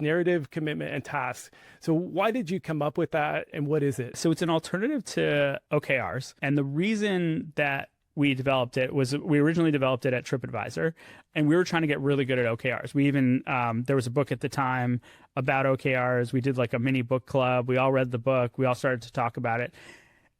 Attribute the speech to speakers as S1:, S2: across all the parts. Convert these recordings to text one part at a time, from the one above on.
S1: narrative, commitment, and task. So why did you come up with that, and what is it?
S2: So it's an alternative to OKRs. And the reason that we developed it was we originally developed it at TripAdvisor, and we were trying to get really good at OKRs. We even, there was a book at the time about OKRs. We did like a mini book club. We all read the book. We all started to talk about it.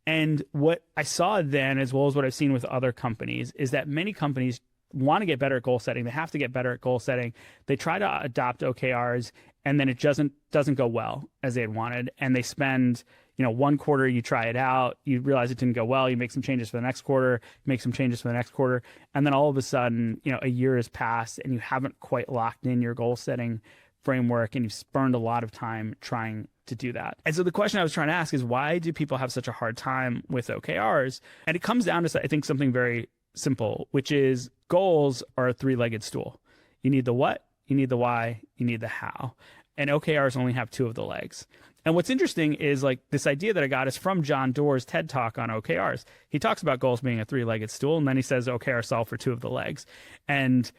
S2: And what I saw then, as well as what I've seen with other companies, is that many companies want to get better at goal setting. They have to get better at goal setting. They try to adopt OKRs, and then it doesn't go well as they had wanted. And they spend, one quarter, you try it out, you realize it didn't go well, you make some changes for the next quarter, make some changes for the next quarter, and then all of a sudden, a year has passed and you haven't quite locked in your goal setting framework, and you've spurned a lot of time trying to do that. And so the question I was trying to ask is, why do people have such a hard time with OKRs? And it comes down to, I think, something very simple, which is goals are a three-legged stool. You need the what, you need the why, you need the how. And OKRs only have two of the legs. And what's interesting is like this idea that I got is from John Doerr's TED Talk on OKRs. He talks about goals being a three-legged stool, and then he says OKRs solve for two of the legs. And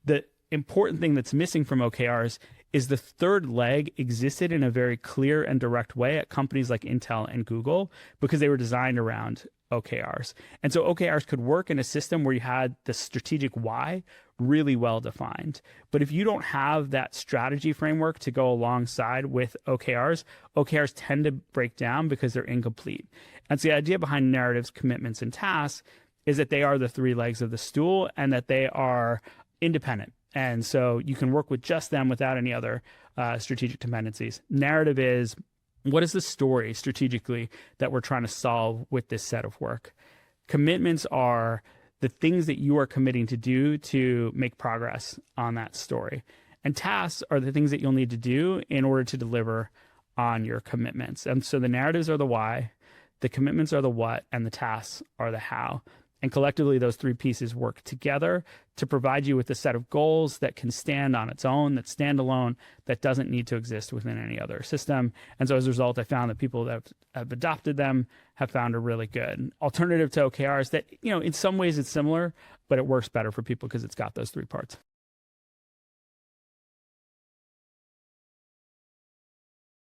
S2: the important thing that's missing from OKRs is the third leg existed in a very clear and direct way at companies like Intel and Google because they were designed around OKRs. And so OKRs could work in a system where you had the strategic why really well defined. But if you don't have that strategy framework to go alongside with OKRs, OKRs tend to break down because they're incomplete. And so the idea behind narratives, commitments, and tasks is that they are the three legs of the stool and that they are independent. And so you can work with just them without any other strategic dependencies. Narrative is, what is the story strategically that we're trying to solve with this set of work? Commitments are the things that you are committing to do to make progress on that story. And tasks are the things that you'll need to do in order to deliver on your commitments. And so the narratives are the why, the commitments are the what, and the tasks are the how. And collectively, those three pieces work together to provide you with a set of goals that can stand on its own, that stand alone, that doesn't need to exist within any other system. And so as a result, I found that people that have adopted them have found a really good alternative to OKRs that, in some ways it's similar, but it works better for people because it's got those three parts.